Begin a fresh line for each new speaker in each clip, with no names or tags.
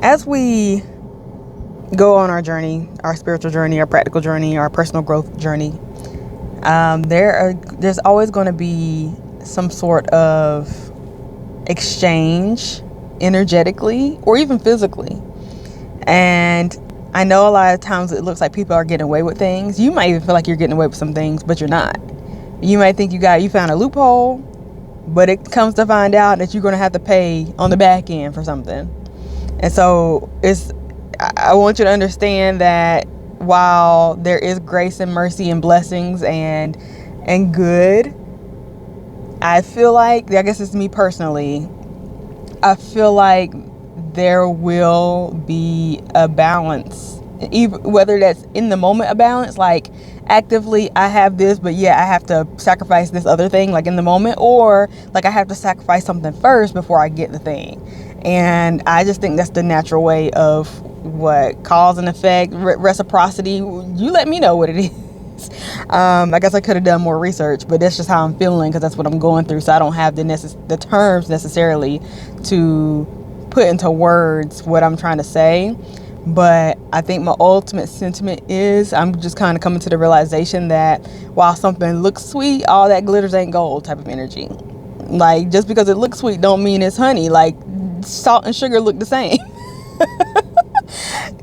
as we go on our journey, our spiritual journey, our practical journey, our personal growth journey, there's always going to be some sort of exchange energetically or even physically. And I know a lot of times it looks like people are getting away with things. You might even feel like you're getting away with some things, but you're not. You might think you found a loophole, but it comes to find out that you're going to have to pay on the back end for something. And so I want you to understand that while there is grace and mercy and blessings and good, I feel like, I guess it's me personally, I feel like there will be a balance, even whether that's in the moment a balance, like actively I have this, but yeah, I have to sacrifice this other thing, like in the moment, or like I have to sacrifice something first before I get the thing. And I just think that's the natural way of what cause and effect, reciprocity. You let me know what it is. I guess I could have done more research, but that's just how I'm feeling, because that's what I'm going through. So I don't have the terms necessarily to put into words what I'm trying to say. But I think my ultimate sentiment is I'm just kind of coming to the realization that while something looks sweet, all that glitters ain't gold type of energy. Like, just because it looks sweet don't mean it's honey. Like, salt and sugar look the same.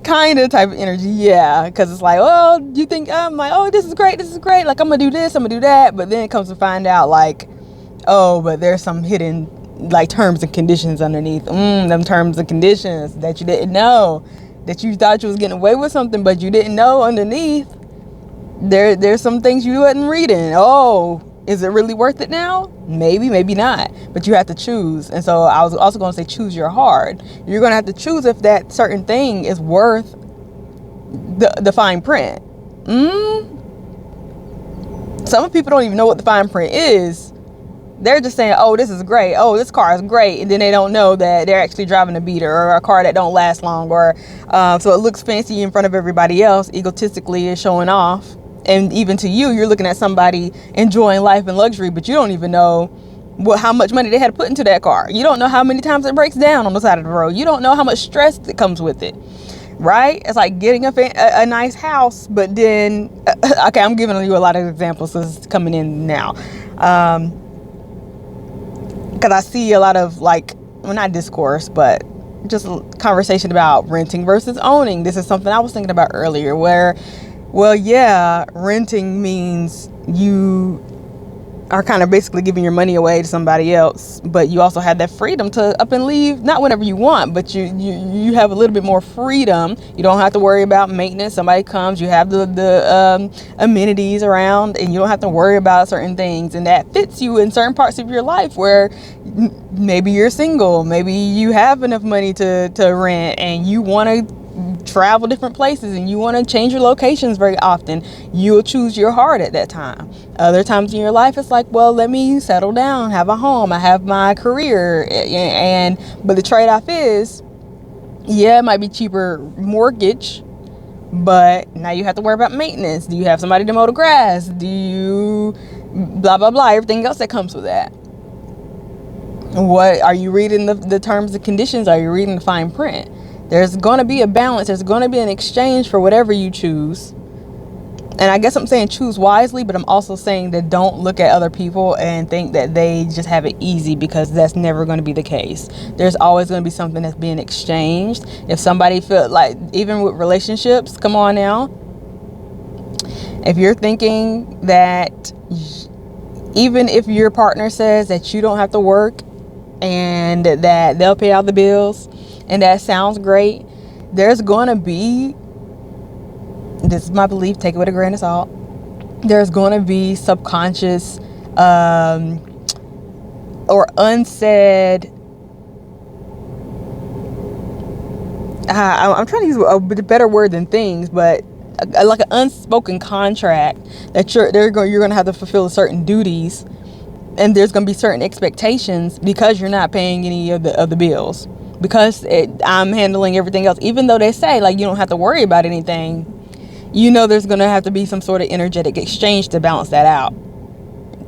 Kind of type of energy, yeah. Because it's like, oh, you think I'm like, oh, this is great, like I'm gonna do this, I'm gonna do that, but then it comes to find out, like, oh, but there's some hidden, like, terms and conditions underneath. Them terms and conditions that you didn't know, that you thought you was getting away with something, but you didn't know underneath there's some things you wasn't reading. Oh, is it really worth it now? Maybe, maybe not. But you have to choose. And so I was also going to say, choose your heart. You're going to have to choose if that certain thing is worth the fine print. Some people don't even know what the fine print is. They're just saying, oh, this is great. Oh, this car is great. And then they don't know that they're actually driving a beater or a car that don't last long. Or so it looks fancy in front of everybody else. Egotistically is showing off. And even to you, you're looking at somebody enjoying life and luxury, but you don't even know how much money they had to put into that car. You don't know how many times it breaks down on the side of the road. You don't know how much stress that comes with it, right? It's like getting a nice house, but then, okay, I'm giving you a lot of examples, so it's coming in now. Because I see a lot of, like, well, not discourse, but just conversation about renting versus owning. This is something I was thinking about earlier, where, well, yeah, renting means you are kind of basically giving your money away to somebody else, but you also have that freedom to up and leave, not whenever you want, but you have a little bit more freedom. You don't have to worry about maintenance. Somebody comes, you have the amenities around, and you don't have to worry about certain things, and that fits you in certain parts of your life where maybe you're single, maybe you have enough money to rent, and you want to travel different places and you want to change your locations very often. You'll choose your heart at that time. Other times in your life, it's like, well, let me settle down, have a home, I have my career, but the trade-off is, yeah, it might be cheaper mortgage, but now you have to worry about maintenance. Do you have somebody to mow the grass? Do you blah blah blah, everything else that comes with that? What are you reading? The terms and conditions? Are you reading the fine print? There's going to be a balance. There's going to be an exchange for whatever you choose. And I guess I'm saying choose wisely, but I'm also saying that don't look at other people and think that they just have it easy, because that's never going to be the case. There's always going to be something that's being exchanged. If somebody feel like, even with relationships, come on now. If you're thinking that even if your partner says that you don't have to work and that they'll pay all the bills, and that sounds great, there's going to be, this is my belief, take it with a grain of salt, there's going to be subconscious or unsaid, I'm trying to use a better word than things, but like an unspoken contract that you're going to have to fulfill certain duties, and there's going to be certain expectations because you're not paying any of the bills. Because I'm handling everything else, even though they say, like, you don't have to worry about anything, there's going to have to be some sort of energetic exchange to balance that out.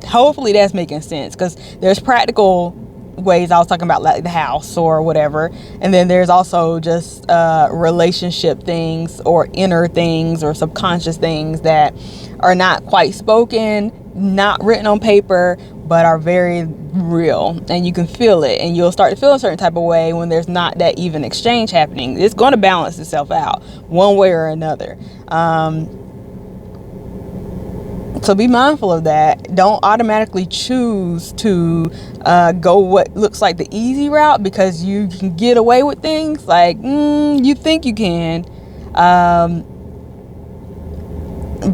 Hopefully that's making sense, because there's practical ways I was talking about, like the house or whatever. And then there's also just relationship things or inner things or subconscious things that are not quite spoken, not written on paper, but are very real, and you can feel it, and you'll start to feel a certain type of way when there's not that even exchange happening. It's going to balance itself out one way or another. So be mindful of that. Don't automatically choose to go what looks like the easy route because you can get away with things. Like, you think you can.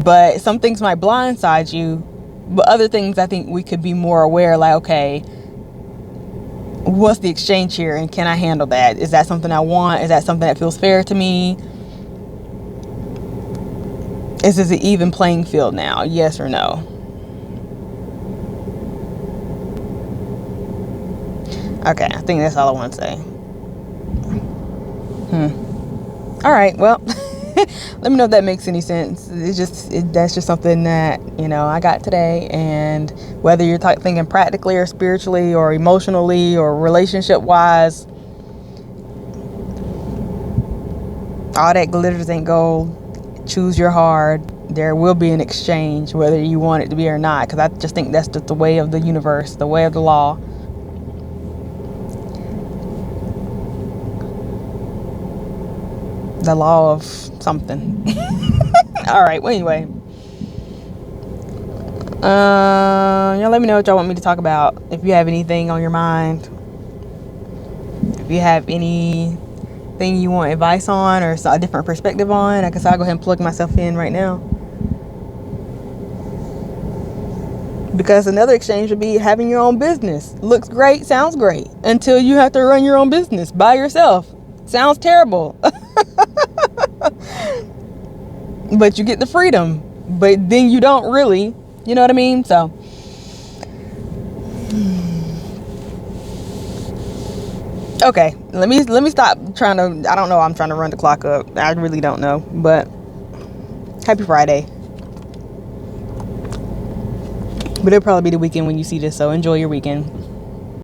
But some things might blindside you. But other things, I think we could be more aware. Like, okay, what's the exchange here? And can I handle that? Is that something I want? Is that something that feels fair to me? Is this an even playing field now? Yes or no? Okay, I think that's all I want to say. All right, well, let me know if that makes any sense. That's just something that, I got today. And whether you're thinking practically or spiritually or emotionally or relationship-wise, all that glitters ain't gold. Choose your heart. There will be an exchange, whether you want it to be or not, because I just think that's just the way of the universe, the way of the law. The law of something. All right, well, anyway, y'all let me know what y'all want me to talk about. If you have anything on your mind, if you have anything you want advice on or a different perspective on, I guess I'll go ahead and plug myself in right now. Because another exchange would be having your own business. Looks great, sounds great, until you have to run your own business by yourself. Sounds terrible. But you get the freedom, but then you don't really, you know what I mean? So okay, let me stop trying to, I don't know, I'm trying to run the clock up. I really don't know, but happy Friday. But it'll probably be the weekend when you see this, so enjoy your weekend.